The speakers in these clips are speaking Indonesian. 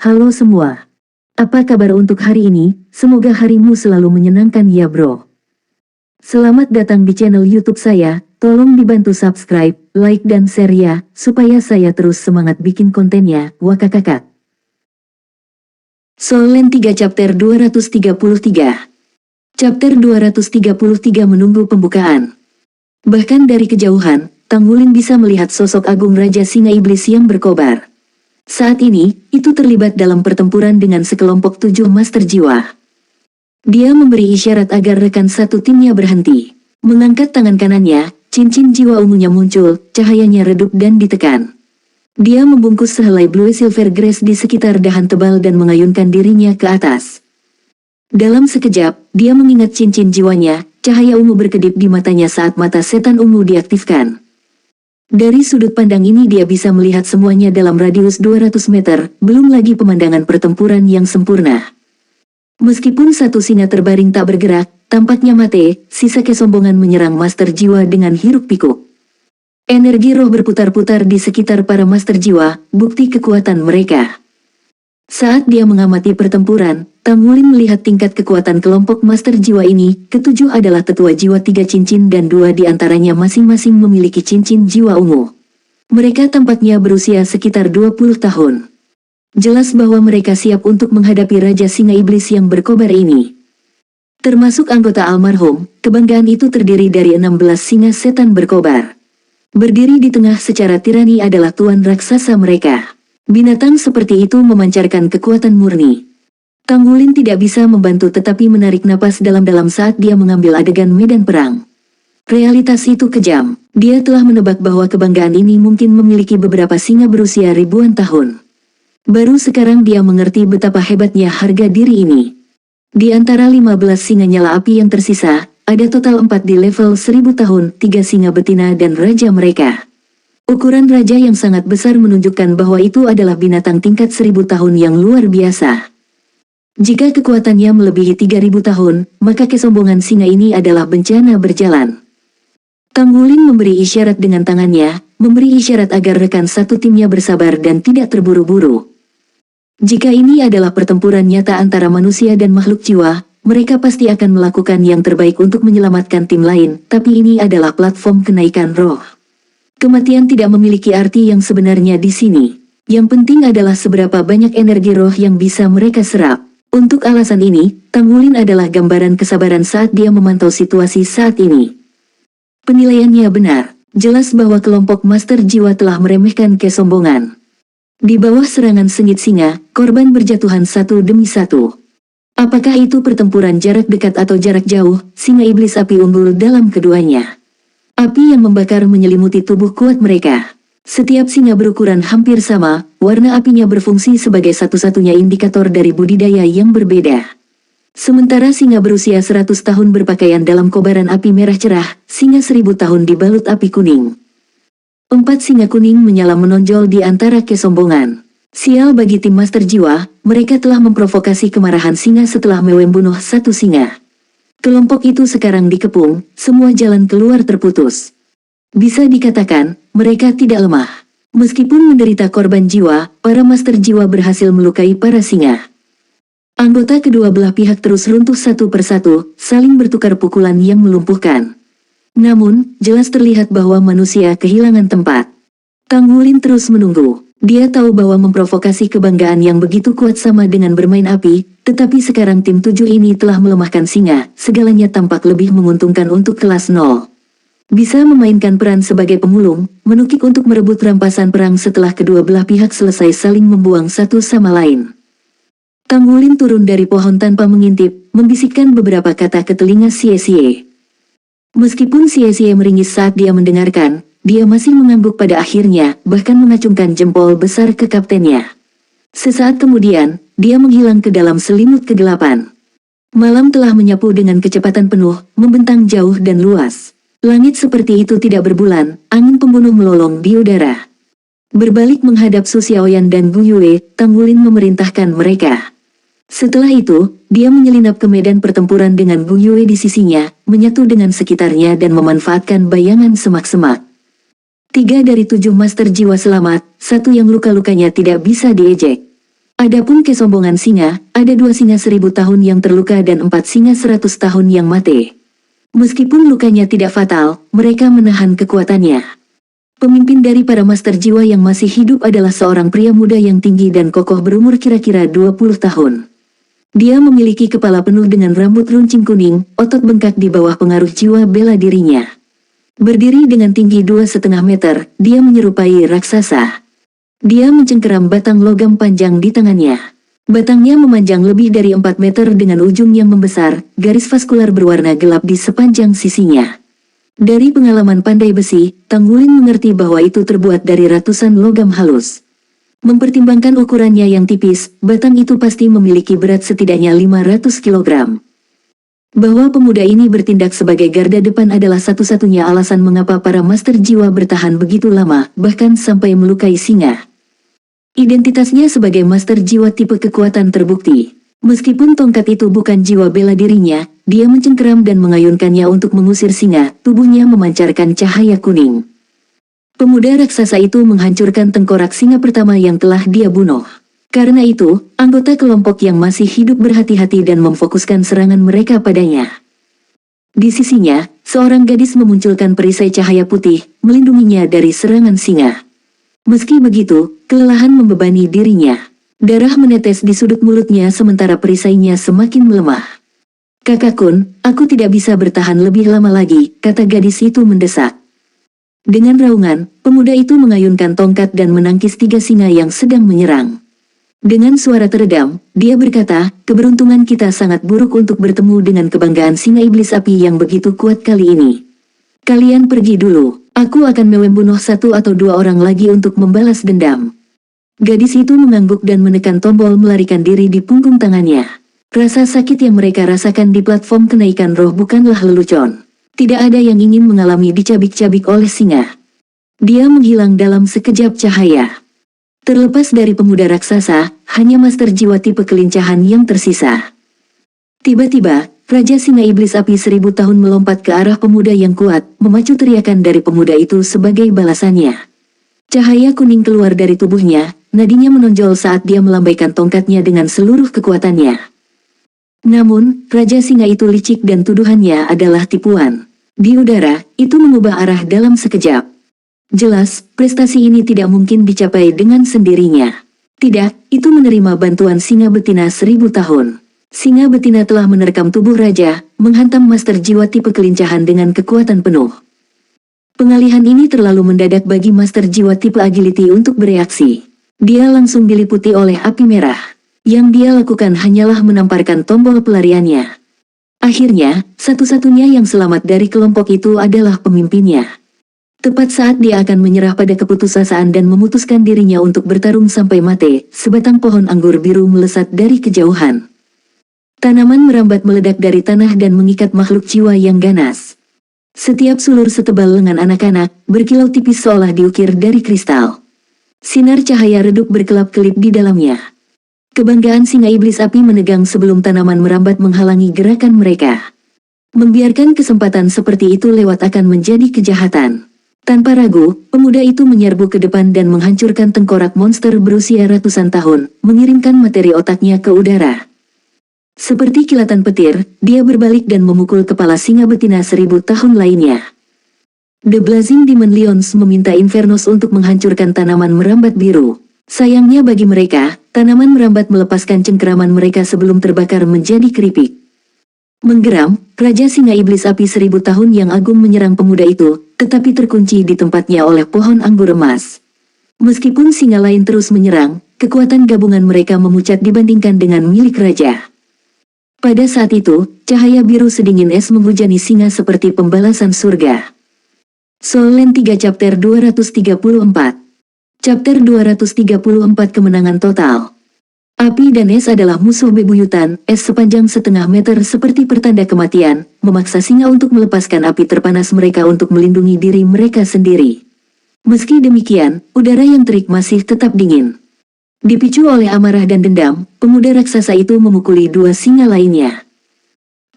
Halo semua. Apa kabar untuk hari ini? Semoga harimu selalu menyenangkan ya bro. Selamat datang di channel YouTube saya. Tolong dibantu subscribe, like dan share ya, supaya saya terus semangat bikin kontennya. Wakakakak. Soul Land 3 Chapter 233. Chapter 233 menunggu pembukaan. Bahkan dari kejauhan, Tang Wulin bisa melihat sosok agung Raja Singa Iblis yang berkobar. Saat ini, itu terlibat dalam pertempuran dengan sekelompok 7 Master Jiwa. Dia memberi isyarat agar rekan satu timnya berhenti. Mengangkat tangan kanannya, cincin jiwa ungunya muncul, cahayanya redup dan ditekan. Dia membungkus sehelai blue silver grace di sekitar dahan tebal dan mengayunkan dirinya ke atas. Dalam sekejap, dia mengingat cincin jiwanya, cahaya ungu berkedip di matanya saat mata setan ungu diaktifkan. Dari sudut pandang ini dia bisa melihat semuanya dalam radius 200 meter, belum lagi pemandangan pertempuran yang sempurna. Meskipun satu singa terbaring tak bergerak, tampaknya mate, sisa kesombongan menyerang Master Jiwa dengan hiruk-pikuk. Energi roh berputar-putar di sekitar para Master Jiwa, bukti kekuatan mereka. Saat dia mengamati pertempuran, Tang Wulin melihat tingkat kekuatan kelompok Master Jiwa ini. Ketujuh adalah tetua jiwa 3 cincin dan 2 diantaranya masing-masing memiliki cincin jiwa ungu. Mereka tampaknya berusia sekitar 20 tahun. Jelas bahwa mereka siap untuk menghadapi Raja Singa Iblis yang berkobar ini. Termasuk anggota almarhum, kebanggaan itu terdiri dari 16 singa setan berkobar. Berdiri di tengah secara tirani adalah tuan raksasa mereka. Binatang seperti itu memancarkan kekuatan murni. Tang Wulin tidak bisa membantu tetapi menarik napas dalam-dalam saat dia mengambil adegan medan perang. Realitas itu kejam. Dia telah menebak bahwa kebanggaan ini mungkin memiliki beberapa singa berusia ribuan tahun. Baru sekarang dia mengerti betapa hebatnya harga diri ini. Di antara 15 singa nyala api yang tersisa, ada total 4 di level 1000 tahun, 3 singa betina dan raja mereka. Ukuran raja yang sangat besar menunjukkan bahwa itu adalah binatang tingkat 1000 tahun yang luar biasa. Jika kekuatannya melebihi 3000 tahun, maka kesombongan singa ini adalah bencana berjalan. Tang Wulin memberi isyarat dengan tangannya, memberi isyarat agar rekan satu timnya bersabar dan tidak terburu-buru. Jika ini adalah pertempuran nyata antara manusia dan makhluk jiwa, mereka pasti akan melakukan yang terbaik untuk menyelamatkan tim lain, tapi ini adalah platform kenaikan roh. Kematian tidak memiliki arti yang sebenarnya di sini. Yang penting adalah seberapa banyak energi roh yang bisa mereka serap. Untuk alasan ini, Tang Wulin adalah gambaran kesabaran saat dia memantau situasi saat ini. Penilaiannya benar, jelas bahwa kelompok Master Jiwa telah meremehkan kesombongan. Di bawah serangan sengit singa, korban berjatuhan satu demi satu. Apakah itu pertempuran jarak dekat atau jarak jauh, singa iblis api unggul dalam keduanya. Api yang membakar menyelimuti tubuh kuat mereka. Setiap singa berukuran hampir sama, warna apinya berfungsi sebagai satu-satunya indikator dari budidaya yang berbeda. Sementara singa berusia 100 tahun berpakaian dalam kobaran api merah cerah, singa 1000 tahun dibalut api kuning. 4 singa kuning menyala menonjol di antara kesombongan. Sial bagi tim Master Jiwa, mereka telah memprovokasi kemarahan singa setelah membunuh satu singa. Kelompok itu sekarang dikepung, semua jalan keluar terputus. Bisa dikatakan, mereka tidak lemah. Meskipun menderita korban jiwa, para Master Jiwa berhasil melukai para singa. Anggota kedua belah pihak terus runtuh satu persatu, saling bertukar pukulan yang melumpuhkan. Namun, jelas terlihat bahwa manusia kehilangan tempat. Tang Wulin terus menunggu. Dia tahu bahwa memprovokasi kebanggaan yang begitu kuat sama dengan bermain api, tetapi sekarang tim 7 ini telah melemahkan singa, segalanya tampak lebih menguntungkan untuk kelas 0. Bisa memainkan peran sebagai pemulung, menukik untuk merebut rampasan perang setelah kedua belah pihak selesai saling membuang satu sama lain. Tang Wulin turun dari pohon tanpa mengintip, membisikkan beberapa kata ke telinga Xie. Meskipun Xie meringis saat dia mendengarkan, dia masih mengangguk pada akhirnya, bahkan mengacungkan jempol besar ke kaptennya. Sesaat kemudian, dia menghilang ke dalam selimut kegelapan. Malam telah menyapu dengan kecepatan penuh, membentang jauh dan luas. Langit seperti itu tidak berbulan, angin pembunuh melolong di udara. Berbalik menghadap Su Xiaoyan dan Gu Yue, Tang Wulin memerintahkan mereka. Setelah itu, dia menyelinap ke medan pertempuran dengan Gu Yue di sisinya, menyatu dengan sekitarnya dan memanfaatkan bayangan semak-semak. 3 dari 7 Master Jiwa selamat, 1 yang luka-lukanya tidak bisa diejek. Adapun kesombongan singa, ada 2 singa 1000 tahun yang terluka dan 4 singa 100 tahun yang mati. Meskipun lukanya tidak fatal, mereka menahan kekuatannya. Pemimpin dari para master jiwa yang masih hidup adalah seorang pria muda yang tinggi dan kokoh berumur kira-kira 20 tahun. Dia memiliki kepala penuh dengan rambut runcing kuning, otot bengkak di bawah pengaruh jiwa bela dirinya. Berdiri dengan tinggi 2,5 meter, dia menyerupai raksasa. Dia mencengkeram batang logam panjang di tangannya. Batangnya memanjang lebih dari 4 meter dengan ujung yang membesar, garis vaskular berwarna gelap di sepanjang sisinya. Dari pengalaman pandai besi, Tanggulin mengerti bahwa itu terbuat dari ratusan logam halus. Mempertimbangkan ukurannya yang tipis, batang itu pasti memiliki berat setidaknya 500 kg. Bahwa pemuda ini bertindak sebagai garda depan adalah satu-satunya alasan mengapa para master jiwa bertahan begitu lama, bahkan sampai melukai singa. Identitasnya sebagai master jiwa tipe kekuatan terbukti. Meskipun tongkat itu bukan jiwa bela dirinya, dia mencengkeram dan mengayunkannya untuk mengusir singa, tubuhnya memancarkan cahaya kuning. Pemuda raksasa itu menghancurkan tengkorak singa pertama yang telah dia bunuh. Karena itu, anggota kelompok yang masih hidup berhati-hati dan memfokuskan serangan mereka padanya. Di sisinya, seorang gadis memunculkan perisai cahaya putih, melindunginya dari serangan singa. Meski begitu, kelelahan membebani dirinya. Darah menetes di sudut mulutnya sementara perisainya semakin melemah. "Kakak Kun, aku tidak bisa bertahan lebih lama lagi," kata gadis itu mendesak. Dengan raungan, pemuda itu mengayunkan tongkat dan menangkis 3 singa yang sedang menyerang. Dengan suara teredam, dia berkata, "Keberuntungan kita sangat buruk untuk bertemu dengan kebanggaan singa iblis api yang begitu kuat kali ini. Kalian pergi dulu, aku akan membunuh 1 atau 2 orang lagi untuk membalas dendam." Gadis itu mengangguk dan menekan tombol melarikan diri di punggung tangannya. Rasa sakit yang mereka rasakan di platform kenaikan roh bukanlah lelucon. Tidak ada yang ingin mengalami dicabik-cabik oleh singa. Dia menghilang dalam sekejap cahaya. Terlepas dari pemuda raksasa, hanya master jiwa tipe kelincahan yang tersisa. Tiba-tiba, Raja Singa Iblis Api 1000 tahun melompat ke arah pemuda yang kuat, memacu teriakan dari pemuda itu sebagai balasannya. Cahaya kuning keluar dari tubuhnya, nadinya menonjol saat dia melambaikan tongkatnya dengan seluruh kekuatannya. Namun, Raja Singa itu licik dan tuduhannya adalah tipuan. Di udara, itu mengubah arah dalam sekejap. Jelas, prestasi ini tidak mungkin dicapai dengan sendirinya. Tidak, itu menerima bantuan singa betina 1000 tahun. Singa betina telah menerkam tubuh raja, menghantam master jiwa tipe kelincahan dengan kekuatan penuh. Pengalihan ini terlalu mendadak bagi master jiwa tipe agility untuk bereaksi. Dia langsung diliputi oleh api merah. Yang dia lakukan hanyalah menamparkan tombol pelariannya. Akhirnya, satu-satunya yang selamat dari kelompok itu adalah pemimpinnya. Tepat saat dia akan menyerah pada keputusasaan dan memutuskan dirinya untuk bertarung sampai mati, sebatang pohon anggur biru melesat dari kejauhan. Tanaman merambat meledak dari tanah dan mengikat makhluk jiwa yang ganas. Setiap sulur setebal lengan anak-anak, berkilau tipis seolah diukir dari kristal. Sinar cahaya redup berkelap-kelip di dalamnya. Kebanggaan singa iblis api menegang sebelum tanaman merambat menghalangi gerakan mereka. Membiarkan kesempatan seperti itu lewat akan menjadi kejahatan. Tanpa ragu, pemuda itu menyerbu ke depan dan menghancurkan tengkorak monster berusia ratusan tahun, mengirimkan materi otaknya ke udara. Seperti kilatan petir, dia berbalik dan memukul kepala singa betina 1000 tahun lainnya. The Blazing Demon Lions meminta Infernos untuk menghancurkan tanaman merambat biru. Sayangnya bagi mereka, tanaman merambat melepaskan cengkeraman mereka sebelum terbakar menjadi keripik. Menggeram, Raja Singa Iblis Api 1000 tahun yang agung menyerang pemuda itu, tetapi terkunci di tempatnya oleh pohon anggur emas. Meskipun singa lain terus menyerang, kekuatan gabungan mereka memucat dibandingkan dengan milik raja. Pada saat itu, cahaya biru sedingin es menghujani singa seperti pembalasan surga. Soul Land 3 Chapter 234. Chapter 234 Kemenangan Total. Api dan es adalah musuh bebuyutan. Es sepanjang setengah meter seperti pertanda kematian, memaksa singa untuk melepaskan api terpanas mereka untuk melindungi diri mereka sendiri. Meski demikian, udara yang terik masih tetap dingin. Dipicu oleh amarah dan dendam, pemuda raksasa itu memukuli 2 singa lainnya.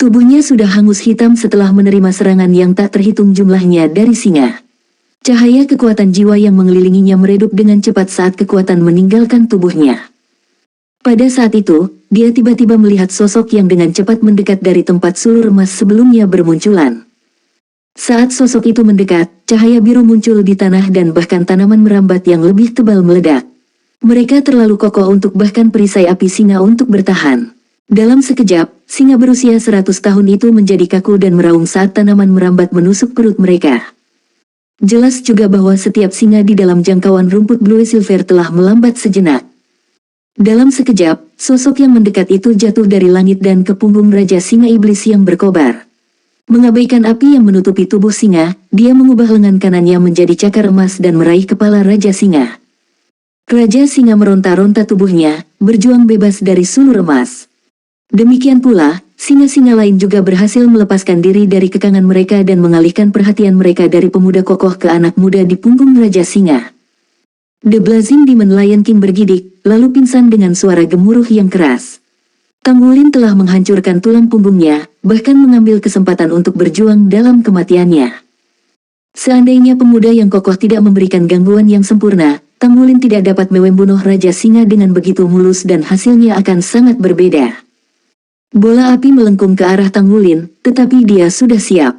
Tubuhnya sudah hangus hitam setelah menerima serangan yang tak terhitung jumlahnya dari singa. Cahaya kekuatan jiwa yang mengelilinginya meredup dengan cepat saat kekuatan meninggalkan tubuhnya. Pada saat itu, dia tiba-tiba melihat sosok yang dengan cepat mendekat dari tempat sulur emas sebelumnya bermunculan. Saat sosok itu mendekat, cahaya biru muncul di tanah dan bahkan tanaman merambat yang lebih tebal meledak. Mereka terlalu kokoh untuk bahkan perisai api singa untuk bertahan. Dalam sekejap, singa berusia 100 tahun itu menjadi kaku dan meraung saat tanaman merambat menusuk perut mereka. Jelas juga bahwa setiap singa di dalam jangkauan rumput Blue Silver telah melambat sejenak. Dalam sekejap, sosok yang mendekat itu jatuh dari langit dan ke punggung Raja Singa Iblis yang berkobar. Mengabaikan api yang menutupi tubuh singa, dia mengubah lengan kanannya menjadi cakar emas dan meraih kepala Raja Singa. Raja Singa meronta-ronta tubuhnya, berjuang bebas dari sulur emas. Demikian pula, singa-singa lain juga berhasil melepaskan diri dari kekangan mereka dan mengalihkan perhatian mereka dari pemuda kokoh ke anak muda di punggung Raja Singa. The Blazing Demon Lion King bergidik, lalu pingsan dengan suara gemuruh yang keras. Tanggulin telah menghancurkan tulang punggungnya, bahkan mengambil kesempatan untuk berjuang dalam kematiannya. Seandainya pemuda yang kokoh tidak memberikan gangguan yang sempurna, Tanggulin tidak dapat membunuh Raja Singa dengan begitu mulus dan hasilnya akan sangat berbeda. Bola api melengkung ke arah Tanggulin, tetapi dia sudah siap.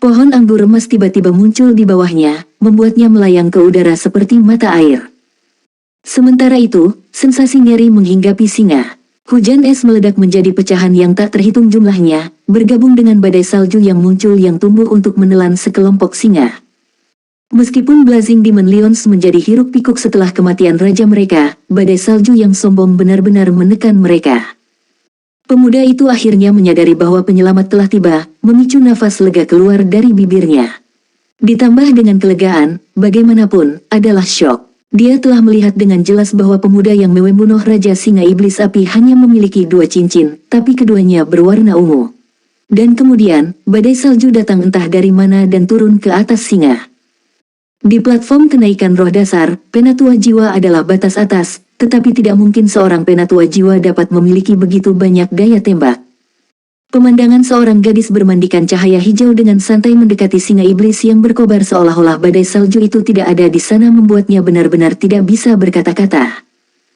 Pohon anggur emas tiba-tiba muncul di bawahnya, membuatnya melayang ke udara seperti mata air. Sementara itu, sensasi nyeri menghinggapi singa. Hujan es meledak menjadi pecahan yang tak terhitung jumlahnya, bergabung dengan badai salju yang muncul yang tumbuh untuk menelan sekelompok singa. Meskipun Blazing Demon Lions menjadi hiruk-pikuk setelah kematian raja mereka, badai salju yang sombong benar-benar menekan mereka. Pemuda itu akhirnya menyadari bahwa penyelamat telah tiba, memicu nafas lega keluar dari bibirnya. Ditambah dengan kelegaan, bagaimanapun, adalah syok. Dia telah melihat dengan jelas bahwa pemuda yang membunuh Raja Singa Iblis Api hanya memiliki 2 cincin, tapi keduanya berwarna ungu. Dan kemudian, badai salju datang entah dari mana dan turun ke atas singa. Di platform kenaikan roh dasar, penatua jiwa adalah batas atas, tetapi tidak mungkin seorang penatua jiwa dapat memiliki begitu banyak daya tembak. Pemandangan seorang gadis bermandikan cahaya hijau dengan santai mendekati singa iblis yang berkobar seolah-olah badai salju itu tidak ada di sana membuatnya benar-benar tidak bisa berkata-kata.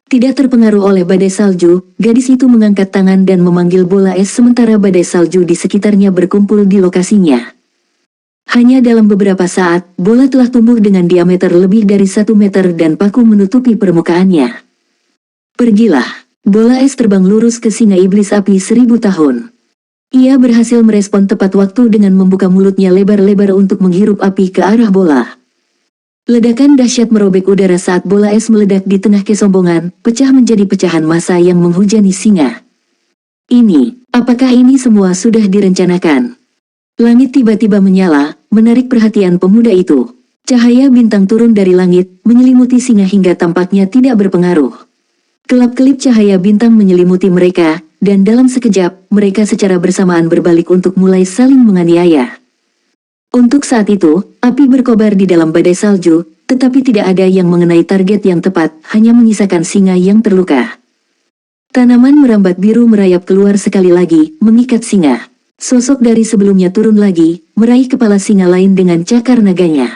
Tidak terpengaruh oleh badai salju, gadis itu mengangkat tangan dan memanggil bola es sementara badai salju di sekitarnya berkumpul di lokasinya. Hanya dalam beberapa saat, bola telah tumbuh dengan diameter lebih dari 1 meter dan paku menutupi permukaannya. Pergilah. Bola es terbang lurus ke singa iblis api 1000 tahun. Ia berhasil merespon tepat waktu dengan membuka mulutnya lebar-lebar untuk menghirup api ke arah bola. Ledakan dahsyat merobek udara saat bola es meledak di tengah kesombongan, pecah menjadi pecahan massa yang menghujani singa. Apakah ini semua sudah direncanakan? Langit tiba-tiba menyala, menarik perhatian pemuda itu. Cahaya bintang turun dari langit, menyelimuti singa hingga tampaknya tidak berpengaruh. Kelap-kelip cahaya bintang menyelimuti mereka, dan dalam sekejap, mereka secara bersamaan berbalik untuk mulai saling menganiaya. Untuk saat itu, api berkobar di dalam badai salju, tetapi tidak ada yang mengenai target yang tepat, hanya menyisakan singa yang terluka. Tanaman merambat biru merayap keluar sekali lagi, mengikat singa. Sosok dari sebelumnya turun lagi, meraih kepala singa lain dengan cakar naganya.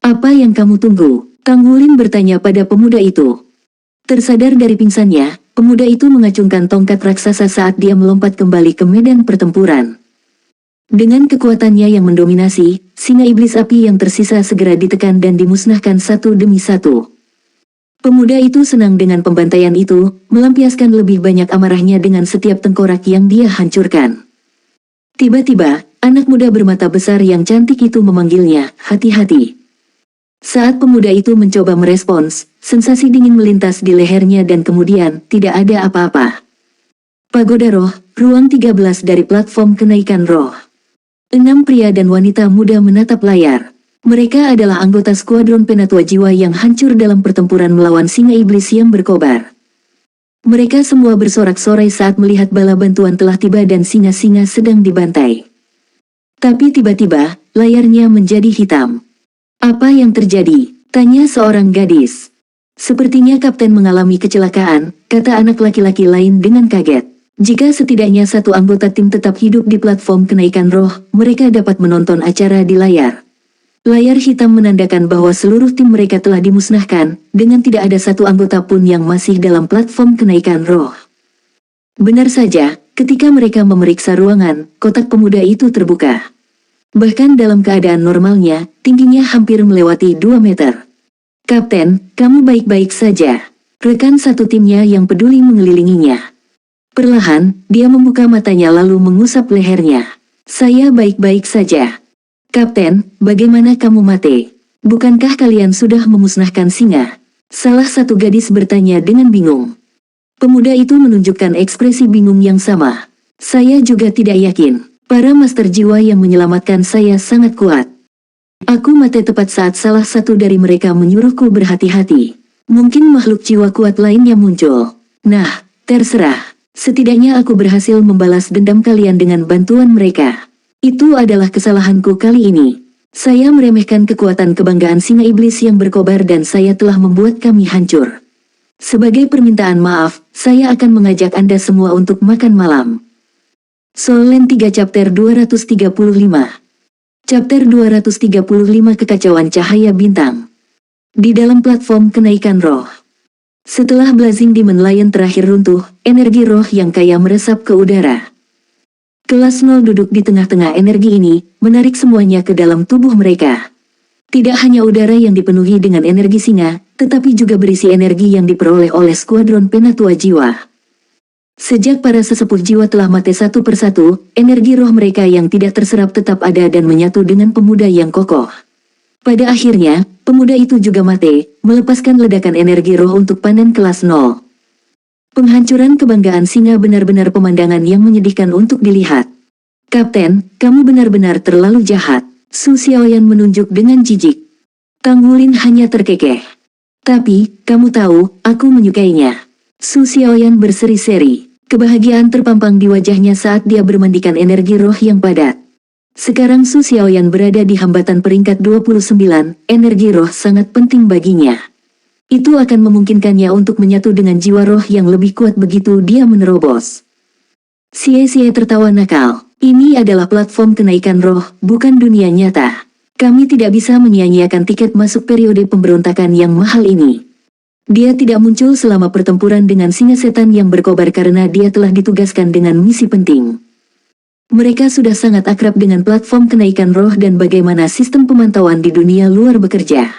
Apa yang kamu tunggu? Tanggulin bertanya pada pemuda itu. Tersadar dari pingsannya, pemuda itu mengacungkan tongkat raksasa saat dia melompat kembali ke medan pertempuran. Dengan kekuatannya yang mendominasi, singa iblis api yang tersisa segera ditekan dan dimusnahkan satu demi satu. Pemuda itu senang dengan pembantaian itu, melampiaskan lebih banyak amarahnya dengan setiap tengkorak yang dia hancurkan. Tiba-tiba, anak muda bermata besar yang cantik itu memanggilnya, hati-hati. Saat pemuda itu mencoba merespons, sensasi dingin melintas di lehernya dan kemudian, tidak ada apa-apa. Pagoda Roh, ruang 13 dari platform kenaikan roh. 6 pria dan wanita muda menatap layar. Mereka adalah anggota skuadron penatua jiwa yang hancur dalam pertempuran melawan singa iblis yang berkobar. Mereka semua bersorak-sorai saat melihat bala bantuan telah tiba dan singa-singa sedang dibantai. Tapi tiba-tiba, layarnya menjadi hitam. Apa yang terjadi? Tanya seorang gadis. Sepertinya kapten mengalami kecelakaan, kata anak laki-laki lain dengan kaget. Jika setidaknya satu anggota tim tetap hidup di platform kenaikan roh, mereka dapat menonton acara di layar. Layar hitam menandakan bahwa seluruh tim mereka telah dimusnahkan, dengan tidak ada satu anggota pun yang masih dalam platform kenaikan roh. Benar saja, ketika mereka memeriksa ruangan, kotak pemuda itu terbuka. Bahkan dalam keadaan normalnya, tingginya hampir melewati 2 meter. "Kapten, kamu baik-baik saja?" Rekan satu timnya yang peduli mengelilinginya. Perlahan, dia membuka matanya lalu mengusap lehernya. "Saya baik-baik saja." "Kapten, bagaimana kamu mate? Bukankah kalian sudah memusnahkan singa?" Salah satu gadis bertanya dengan bingung. Pemuda itu menunjukkan ekspresi bingung yang sama. "Saya juga tidak yakin. Para master jiwa yang menyelamatkan saya sangat kuat. Aku mati tepat saat salah satu dari mereka menyuruhku berhati-hati. Mungkin makhluk jiwa kuat lainnya muncul. Nah, terserah. Setidaknya aku berhasil membalas dendam kalian dengan bantuan mereka. Itu adalah kesalahanku kali ini. Saya meremehkan kekuatan kebanggaan singa iblis yang berkobar dan saya telah membuat kami hancur. Sebagai permintaan maaf, saya akan mengajak Anda semua untuk makan malam." Soul Land 3 Chapter 235. Chapter 235 Kekacauan Cahaya Bintang. Di dalam platform kenaikan roh. Setelah Blazing Demon Lion terakhir runtuh, energi roh yang kaya meresap ke udara. Kelas 0 duduk di tengah-tengah energi ini, menarik semuanya ke dalam tubuh mereka. Tidak hanya udara yang dipenuhi dengan energi singa, tetapi juga berisi energi yang diperoleh oleh skuadron penatua jiwa. Sejak para sesepuh jiwa telah mati satu persatu, energi roh mereka yang tidak terserap tetap ada dan menyatu dengan pemuda yang kokoh. Pada akhirnya, pemuda itu juga mati, melepaskan ledakan energi roh untuk panen kelas 0. Penghancuran kebanggaan singa benar-benar pemandangan yang menyedihkan untuk dilihat. "Kapten, kamu benar-benar terlalu jahat." Su Xiaoyan menunjuk dengan jijik. Tang Wulin hanya terkekeh. "Tapi, kamu tahu, aku menyukainya." Su Xiaoyan berseri-seri. Kebahagiaan terpampang di wajahnya saat dia bermandikan energi roh yang padat. Sekarang Su Xiaoyan berada di hambatan peringkat 29, energi roh sangat penting baginya. Itu akan memungkinkannya untuk menyatu dengan jiwa roh yang lebih kuat begitu dia menerobos. Xie tertawa nakal. "Ini adalah platform kenaikan roh, bukan dunia nyata. Kami tidak bisa menyia-nyiakan tiket masuk periode pemberontakan yang mahal ini." Dia tidak muncul selama pertempuran dengan singa setan yang berkobar karena dia telah ditugaskan dengan misi penting. Mereka sudah sangat akrab dengan platform kenaikan roh dan bagaimana sistem pemantauan di dunia luar bekerja.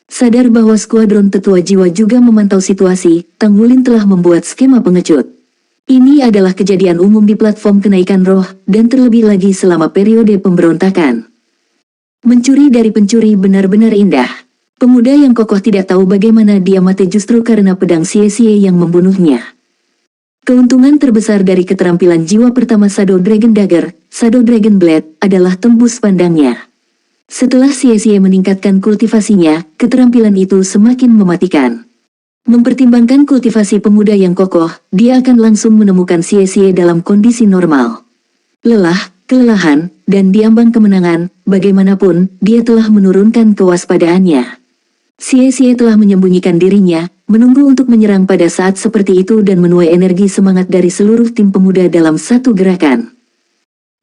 Sadar bahwa skuadron tetua jiwa juga memantau situasi, Tang Wulin telah membuat skema pengecut. Ini adalah kejadian umum di platform kenaikan roh, dan terlebih lagi selama periode pemberontakan. Mencuri dari pencuri benar-benar indah. Pemuda yang kokoh tidak tahu bagaimana dia mati justru karena pedang Xie yang membunuhnya. Keuntungan terbesar dari keterampilan jiwa pertama Shadow Dragon Dagger, Shadow Dragon Blade, adalah tembus pandangnya. Setelah Xie meningkatkan kultivasinya, keterampilan itu semakin mematikan. Mempertimbangkan kultivasi pemuda yang kokoh, dia akan langsung menemukan Xie dalam kondisi normal. Lelah, kelelahan, dan diambang kemenangan, bagaimanapun, dia telah menurunkan kewaspadaannya. Xie telah menyembunyikan dirinya, menunggu untuk menyerang pada saat seperti itu dan menuai energi semangat dari seluruh tim pemuda dalam satu gerakan.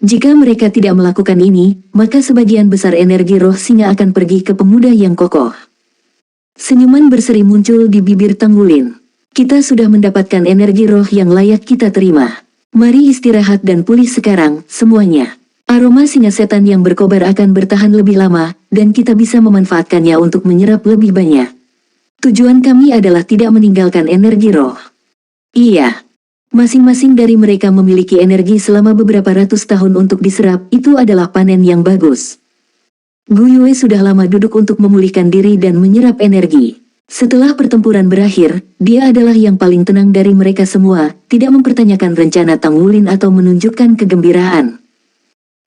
Jika mereka tidak melakukan ini, maka sebagian besar energi roh singa akan pergi ke pemuda yang kokoh. Senyuman berseri muncul di bibir Tang Wulin. "Kita sudah mendapatkan energi roh yang layak kita terima. Mari istirahat dan pulih sekarang, semuanya. Aroma singa setan yang berkobar akan bertahan lebih lama, dan kita bisa memanfaatkannya untuk menyerap lebih banyak. Tujuan kami adalah tidak meninggalkan energi roh." Iya. Masing-masing dari mereka memiliki energi selama beberapa ratus tahun untuk diserap, itu adalah panen yang bagus. Gu Yue sudah lama duduk untuk memulihkan diri dan menyerap energi. Setelah pertempuran berakhir, dia adalah yang paling tenang dari mereka semua, tidak mempertanyakan rencana Tang Wulin atau menunjukkan kegembiraan.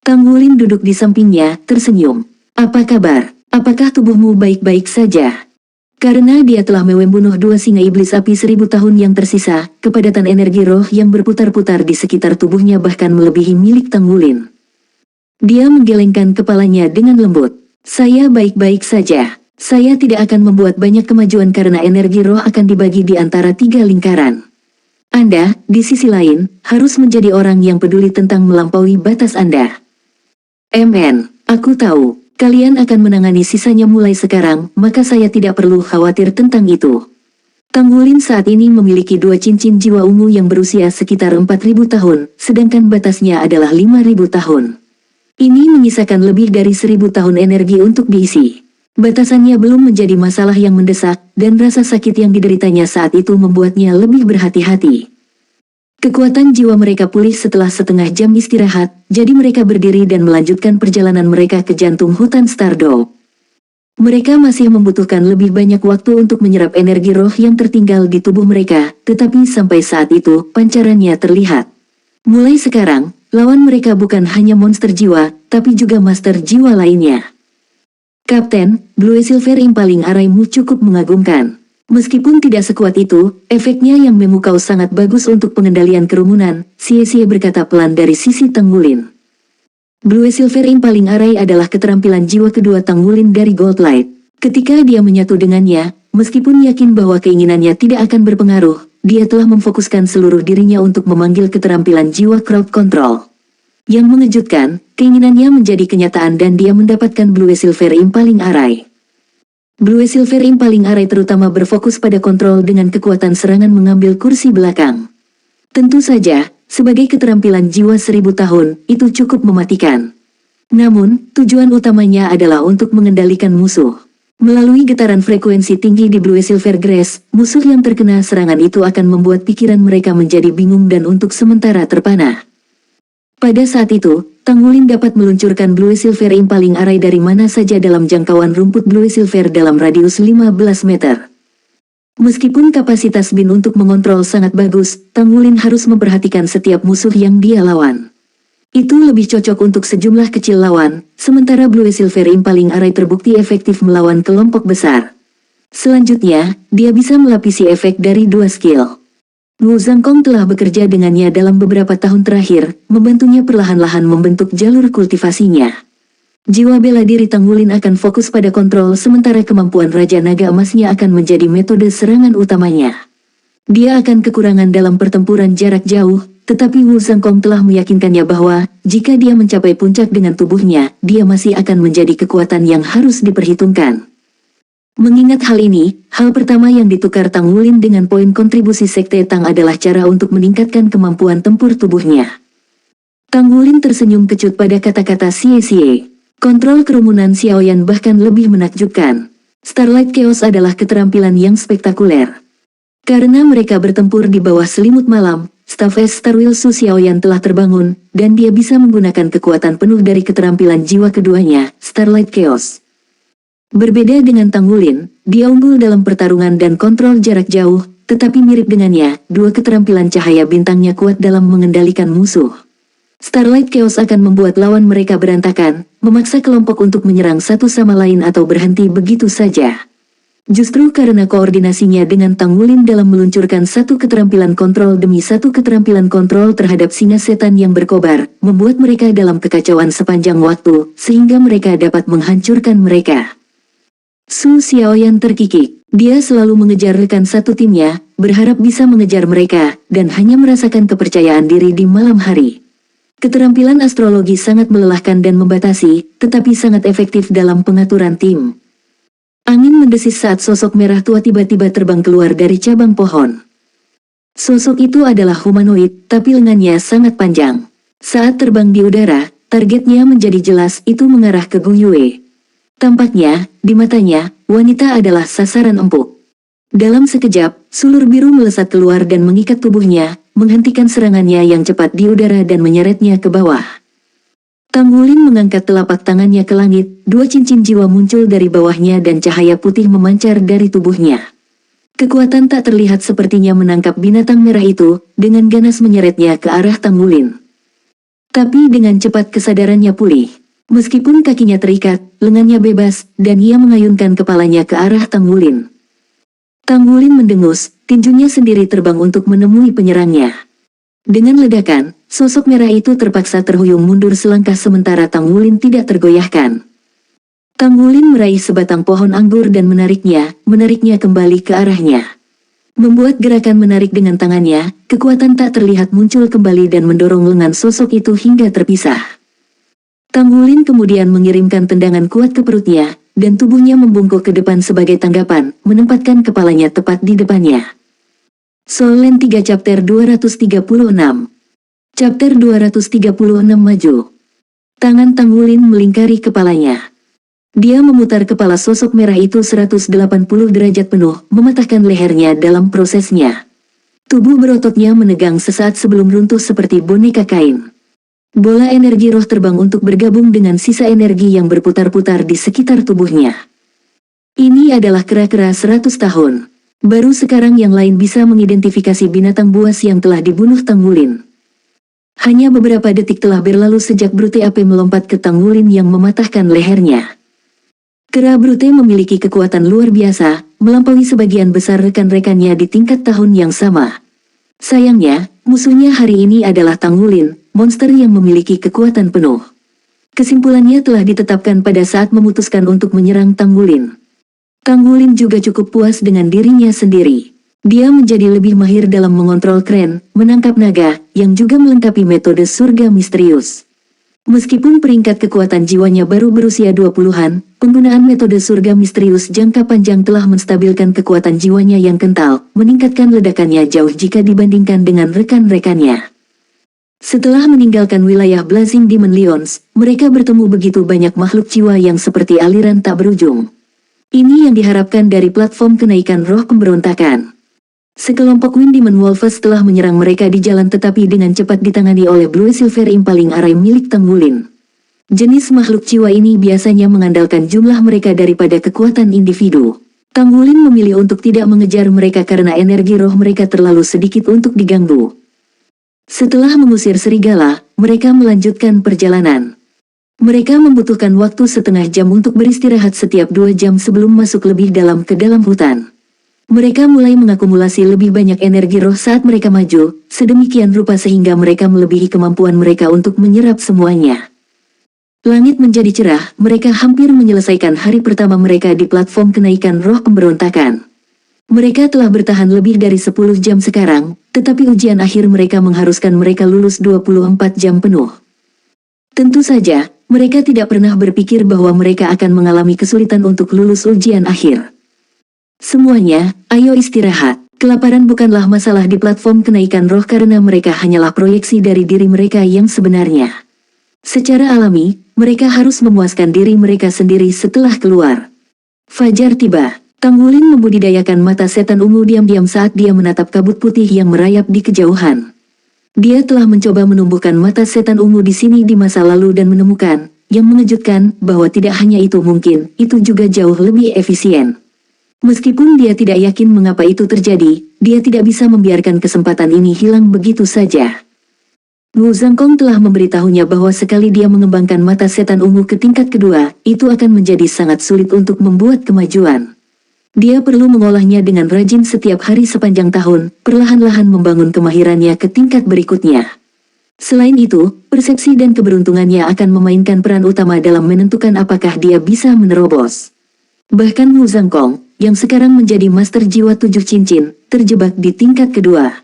Tang Wulin duduk di sampingnya, tersenyum. "Apa kabar? Apakah tubuhmu baik-baik saja?" Karena dia telah membunuh 2 singa iblis api 1000 tahun yang tersisa, kepadatan energi roh yang berputar-putar di sekitar tubuhnya bahkan melebihi milik Tang Wulin. Dia menggelengkan kepalanya dengan lembut. "Saya baik-baik saja. Saya tidak akan membuat banyak kemajuan karena energi roh akan dibagi di antara 3 lingkaran. Anda, di sisi lain, harus menjadi orang yang peduli tentang melampaui batas Anda." Aku tahu. Kalian akan menangani sisanya mulai sekarang, maka saya tidak perlu khawatir tentang itu. Tang Wulin saat ini memiliki 2 cincin jiwa ungu yang berusia sekitar 4.000 tahun, sedangkan batasnya adalah 5.000 tahun. Ini menyisakan lebih dari 1.000 tahun energi untuk diisi. Batasannya belum menjadi masalah yang mendesak, dan rasa sakit yang dideritanya saat itu membuatnya lebih berhati-hati. Kekuatan jiwa mereka pulih setelah setengah jam istirahat, jadi mereka berdiri dan melanjutkan perjalanan mereka ke jantung hutan Stardow. Mereka masih membutuhkan lebih banyak waktu untuk menyerap energi roh yang tertinggal di tubuh mereka, tetapi sampai saat itu, pancarannya terlihat. Mulai sekarang, lawan mereka bukan hanya monster jiwa, tapi juga master jiwa lainnya. Kapten, Blue Silver Impaling Araimu cukup mengagumkan. Meskipun tidak sekuat itu, efeknya yang memukau sangat bagus untuk pengendalian kerumunan, Xie berkata pelan dari sisi Tang Wulin. Blue Silver Impaling Arai adalah keterampilan jiwa kedua Tang Wulin dari Gold Light. Ketika dia menyatu dengannya, meskipun yakin bahwa keinginannya tidak akan berpengaruh, dia telah memfokuskan seluruh dirinya untuk memanggil keterampilan jiwa Crowd Control. Yang mengejutkan, keinginannya menjadi kenyataan dan dia mendapatkan Blue Silver Impaling Arai. Blue Silver Impaling Arai terutama berfokus pada kontrol dengan kekuatan serangan mengambil kursi belakang. Tentu saja, sebagai keterampilan jiwa 1.000 tahun, itu cukup mematikan. Namun, tujuan utamanya adalah untuk mengendalikan musuh. Melalui getaran frekuensi tinggi di Blue Silver Grass, musuh yang terkena serangan itu akan membuat pikiran mereka menjadi bingung dan untuk sementara terpana. Pada saat itu, Tang Wulin dapat meluncurkan Blue Silver Impaling Arai dari mana saja dalam jangkauan rumput Blue Silver dalam radius 15 meter. Meskipun kapasitas Bin untuk mengontrol sangat bagus, Tang Wulin harus memperhatikan setiap musuh yang dia lawan. Itu lebih cocok untuk sejumlah kecil lawan, sementara Blue Silver Impaling Arai terbukti efektif melawan kelompok besar. Selanjutnya, dia bisa melapisi efek dari 2 skill. Wu Zhangkong telah bekerja dengannya dalam beberapa tahun terakhir, membantunya perlahan-lahan membentuk jalur kultivasinya. Jiwa bela diri Tang Wulin akan fokus pada kontrol sementara kemampuan Raja Naga Emasnya akan menjadi metode serangan utamanya. Dia akan kekurangan dalam pertempuran jarak jauh, tetapi Wu Zhangkong telah meyakinkannya bahwa, jika dia mencapai puncak dengan tubuhnya, dia masih akan menjadi kekuatan yang harus diperhitungkan. Mengingat hal ini, hal pertama yang ditukar Tang Wulin dengan poin kontribusi Sekte Tang adalah cara untuk meningkatkan kemampuan tempur tubuhnya. Tang Wulin tersenyum kecut pada kata-kata Xie. Kontrol kerumunan Xiaoyan bahkan lebih menakjubkan. Starlight Chaos adalah keterampilan yang spektakuler. Karena mereka bertempur di bawah selimut malam, staf es Starwheel Su Xiaoyan telah terbangun, dan dia bisa menggunakan kekuatan penuh dari keterampilan jiwa keduanya, Starlight Chaos. Berbeda dengan Tang Wulin, dia unggul dalam pertarungan dan kontrol jarak jauh, tetapi mirip dengannya, 2 keterampilan cahaya bintangnya kuat dalam mengendalikan musuh. Starlight Chaos akan membuat lawan mereka berantakan, memaksa kelompok untuk menyerang satu sama lain atau berhenti begitu saja. Justru karena koordinasinya dengan Tang Wulin dalam meluncurkan satu keterampilan kontrol demi satu keterampilan kontrol terhadap singa setan yang berkobar, membuat mereka dalam kekacauan sepanjang waktu, sehingga mereka dapat menghancurkan mereka. Su Xiaoyan terkikik. Dia selalu mengejar rekan satu timnya, berharap bisa mengejar mereka, dan hanya merasakan kepercayaan diri di malam hari. Keterampilan astrologi sangat melelahkan dan membatasi, tetapi sangat efektif dalam pengaturan tim. Angin mendesis saat sosok merah tua tiba-tiba terbang keluar dari cabang pohon. Sosok itu adalah humanoid, tapi lengannya sangat panjang. Saat terbang di udara, targetnya menjadi jelas, itu mengarah ke Gu Yue. Tampaknya, di matanya, wanita adalah sasaran empuk. Dalam sekejap, sulur biru melesat keluar dan mengikat tubuhnya, menghentikan serangannya yang cepat di udara dan menyeretnya ke bawah. Tang Wulin mengangkat telapak tangannya ke langit, 2 cincin jiwa muncul dari bawahnya dan cahaya putih memancar dari tubuhnya. Kekuatan tak terlihat sepertinya menangkap binatang merah itu, dengan ganas menyeretnya ke arah Tang Wulin. Tapi dengan cepat kesadarannya pulih. Meskipun kakinya terikat, lengannya bebas, dan ia mengayunkan kepalanya ke arah Tang Wulin. Tang Wulin mendengus, tinjunya sendiri terbang untuk menemui penyerangnya. Dengan ledakan, sosok merah itu terpaksa terhuyung mundur selangkah sementara Tang Wulin tidak tergoyahkan. Tang Wulin meraih sebatang pohon anggur dan menariknya kembali ke arahnya. Membuat gerakan menarik dengan tangannya, kekuatan tak terlihat muncul kembali dan mendorong lengan sosok itu hingga terpisah. Tang Wulin kemudian mengirimkan tendangan kuat ke perutnya, dan tubuhnya membungkuk ke depan sebagai tanggapan, menempatkan kepalanya tepat di depannya. Soul Land 3 Chapter 236. Chapter 236 Maju. Tangan Tang Wulin melingkari kepalanya. Dia memutar kepala sosok merah itu 180 derajat penuh, mematahkan lehernya dalam prosesnya. Tubuh berototnya menegang sesaat sebelum runtuh seperti boneka kain. Bola energi roh terbang untuk bergabung dengan sisa energi yang berputar-putar di sekitar tubuhnya. Ini adalah kera-kera 100 tahun. Baru sekarang yang lain bisa mengidentifikasi binatang buas yang telah dibunuh Tang Wulin. Hanya beberapa detik telah berlalu sejak Brute Ape melompat ke Tang Wulin yang mematahkan lehernya. Kera Brute memiliki kekuatan luar biasa, melampaui sebagian besar rekan-rekannya di tingkat tahun yang sama. Sayangnya, musuhnya hari ini adalah Tang Wulin, monster yang memiliki kekuatan penuh. Kesimpulannya telah ditetapkan pada saat memutuskan untuk menyerang Tang Wulin. Tang Wulin juga cukup puas dengan dirinya sendiri. Dia menjadi lebih mahir dalam mengontrol kren, menangkap naga, yang juga melengkapi metode surga misterius. Meskipun peringkat kekuatan jiwanya baru berusia 20-an, penggunaan metode surga misterius jangka panjang telah menstabilkan kekuatan jiwanya yang kental, meningkatkan ledakannya jauh jika dibandingkan dengan rekan-rekannya. Setelah meninggalkan wilayah Blazing Demon Lions, mereka bertemu begitu banyak makhluk jiwa yang seperti aliran tak berujung. Ini yang diharapkan dari platform kenaikan roh pemberontakan. Sekelompok Wind Demon Wolves telah menyerang mereka di jalan tetapi dengan cepat ditangani oleh Blue Silver Impaling Array milik Tang Wulin. Jenis makhluk jiwa ini biasanya mengandalkan jumlah mereka daripada kekuatan individu. Tang Wulin memilih untuk tidak mengejar mereka karena energi roh mereka terlalu sedikit untuk diganggu. Setelah mengusir serigala, mereka melanjutkan perjalanan. Mereka membutuhkan waktu setengah jam untuk beristirahat setiap 2 jam sebelum masuk lebih dalam ke dalam hutan. Mereka mulai mengakumulasi lebih banyak energi roh saat mereka maju, sedemikian rupa sehingga mereka melebihi kemampuan mereka untuk menyerap semuanya. Langit menjadi cerah, mereka hampir menyelesaikan hari pertama mereka di platform kenaikan roh pemberontakan. Mereka telah bertahan lebih dari 10 jam sekarang, tetapi ujian akhir mereka mengharuskan mereka lulus 24 jam penuh. Tentu saja, mereka tidak pernah berpikir bahwa mereka akan mengalami kesulitan untuk lulus ujian akhir. Semuanya, ayo istirahat. Kelaparan bukanlah masalah di platform kenaikan roh karena mereka hanyalah proyeksi dari diri mereka yang sebenarnya. Secara alami, mereka harus memuaskan diri mereka sendiri setelah keluar. Fajar tiba. Tang Wulin membudidayakan mata setan ungu diam-diam saat dia menatap kabut putih yang merayap di kejauhan. Dia telah mencoba menumbuhkan mata setan ungu di sini di masa lalu dan menemukan, yang mengejutkan, bahwa tidak hanya itu mungkin, itu juga jauh lebih efisien. Meskipun dia tidak yakin mengapa itu terjadi, dia tidak bisa membiarkan kesempatan ini hilang begitu saja. Wu Zhangkong telah memberitahunya bahwa sekali dia mengembangkan mata setan ungu ke tingkat kedua, itu akan menjadi sangat sulit untuk membuat kemajuan. Dia perlu mengolahnya dengan rajin setiap hari sepanjang tahun, perlahan-lahan membangun kemahirannya ke tingkat berikutnya. Selain itu, persepsi dan keberuntungannya akan memainkan peran utama dalam menentukan apakah dia bisa menerobos. Bahkan Wu Zhangkong, yang sekarang menjadi master jiwa 7 cincin, terjebak di tingkat kedua.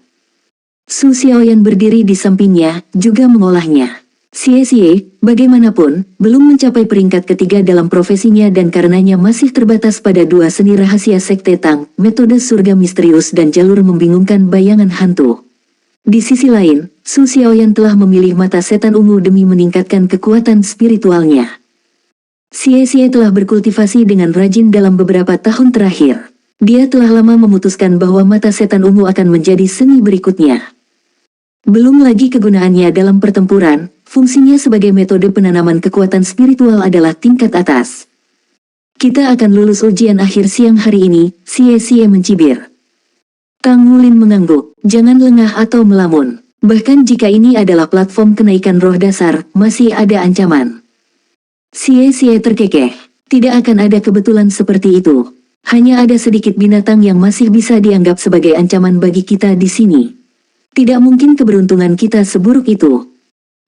Su Xiaoyan berdiri di sampingnya, juga mengolahnya. Xie, bagaimanapun, belum mencapai peringkat ketiga dalam profesinya dan karenanya masih terbatas pada 2 seni rahasia sekte Tang, metode surga misterius dan jalur membingungkan bayangan hantu. Di sisi lain, Su Xiaoyan telah memilih mata setan ungu demi meningkatkan kekuatan spiritualnya. Xie telah berkultivasi dengan rajin dalam beberapa tahun terakhir. Dia telah lama memutuskan bahwa mata setan ungu akan menjadi seni berikutnya. Belum lagi kegunaannya dalam pertempuran, fungsinya sebagai metode penanaman kekuatan spiritual adalah tingkat atas. Kita akan lulus ujian akhir siang hari ini, Xie mencibir. Tang Wulin mengangguk, jangan lengah atau melamun. Bahkan jika ini adalah platform kenaikan roh dasar, masih ada ancaman. Xie terkekeh. Tidak akan ada kebetulan seperti itu. Hanya ada sedikit binatang yang masih bisa dianggap sebagai ancaman bagi kita di sini. Tidak mungkin keberuntungan kita seburuk itu.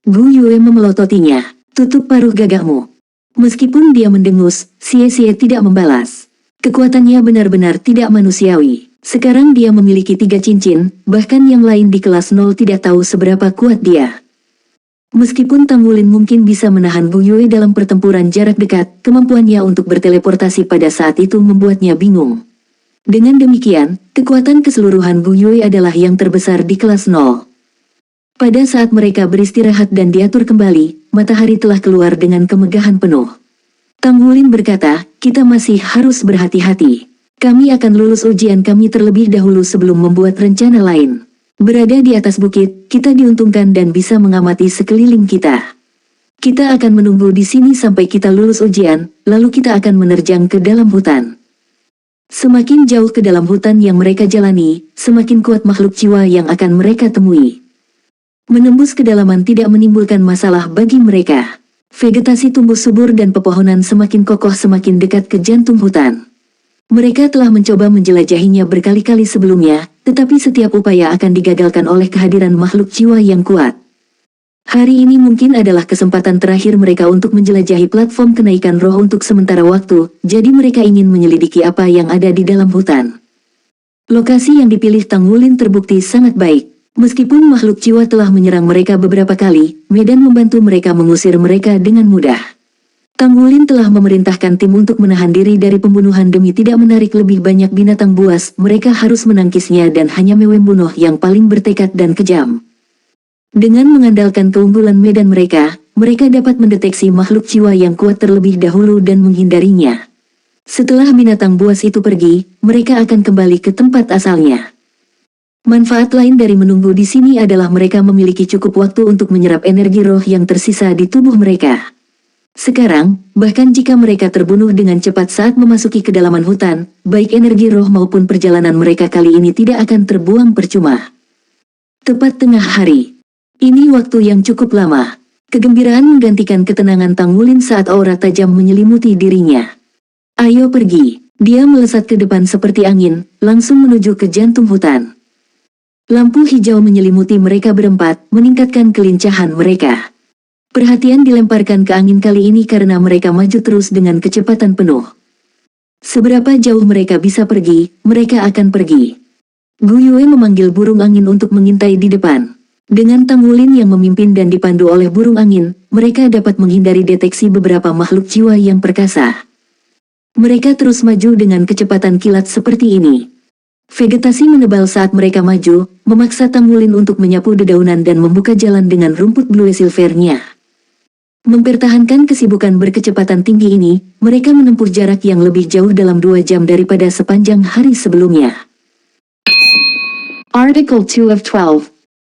Gu Yue memelototinya. Tutup paruh gagahmu. Meskipun dia mendengus, Xie tidak membalas. Kekuatannya benar-benar tidak manusiawi. Sekarang dia memiliki 3 cincin, bahkan yang lain di kelas 0 tidak tahu seberapa kuat dia. Meskipun Tanggulin mungkin bisa menahan Bu Yue dalam pertempuran jarak dekat, kemampuannya untuk berteleportasi pada saat itu membuatnya bingung. Dengan demikian, kekuatan keseluruhan Bu Yue adalah yang terbesar di kelas 0. Pada saat mereka beristirahat dan diatur kembali, matahari telah keluar dengan kemegahan penuh. Tanggulin berkata, kita masih harus berhati-hati. Kami akan lulus ujian kami terlebih dahulu sebelum membuat rencana lain. Berada di atas bukit, kita diuntungkan dan bisa mengamati sekeliling kita. Kita akan menunggu di sini sampai kita lulus ujian, lalu kita akan menerjang ke dalam hutan. Semakin jauh ke dalam hutan yang mereka jalani, semakin kuat makhluk jiwa yang akan mereka temui. Menembus kedalaman tidak menimbulkan masalah bagi mereka. Vegetasi tumbuh subur dan pepohonan semakin kokoh semakin dekat ke jantung hutan. Mereka telah mencoba menjelajahinya berkali-kali sebelumnya, tetapi setiap upaya akan digagalkan oleh kehadiran makhluk jiwa yang kuat. Hari ini mungkin adalah kesempatan terakhir mereka untuk menjelajahi platform kenaikan roh untuk sementara waktu, jadi mereka ingin menyelidiki apa yang ada di dalam hutan. Lokasi yang dipilih Tanggulin terbukti sangat baik. Meskipun makhluk jiwa telah menyerang mereka beberapa kali, medan membantu mereka mengusir mereka dengan mudah. Tanggulin telah memerintahkan tim untuk menahan diri dari pembunuhan demi tidak menarik lebih banyak binatang buas, mereka harus menangkisnya dan hanya membunuh yang paling bertekad dan kejam. Dengan mengandalkan keunggulan medan mereka dapat mendeteksi makhluk jiwa yang kuat terlebih dahulu dan menghindarinya. Setelah binatang buas itu pergi, mereka akan kembali ke tempat asalnya. Manfaat lain dari menunggu di sini adalah mereka memiliki cukup waktu untuk menyerap energi roh yang tersisa di tubuh mereka. Sekarang, bahkan jika mereka terbunuh dengan cepat saat memasuki kedalaman hutan, baik energi roh maupun perjalanan mereka kali ini tidak akan terbuang percuma. Tepat tengah hari. Ini waktu yang cukup lama. Kegembiraan menggantikan ketenangan Tanggulin saat aura tajam menyelimuti dirinya. Ayo pergi. Dia melesat ke depan seperti angin, langsung menuju ke jantung hutan. Lampu hijau menyelimuti mereka berempat, meningkatkan kelincahan mereka. Perhatian dilemparkan ke angin kali ini karena mereka maju terus dengan kecepatan penuh. Seberapa jauh mereka bisa pergi, mereka akan pergi. Gu Yue memanggil burung angin untuk mengintai di depan. Dengan Tanggulin yang memimpin dan dipandu oleh burung angin, mereka dapat menghindari deteksi beberapa makhluk jiwa yang perkasa. Mereka terus maju dengan kecepatan kilat seperti ini. Vegetasi menebal saat mereka maju, memaksa Tanggulin untuk menyapu dedaunan dan membuka jalan dengan rumput blue silvernya. Mempertahankan kesibukan berkecepatan tinggi ini, mereka menempuh jarak yang lebih jauh dalam 2 jam daripada sepanjang hari sebelumnya. Article 2 of 12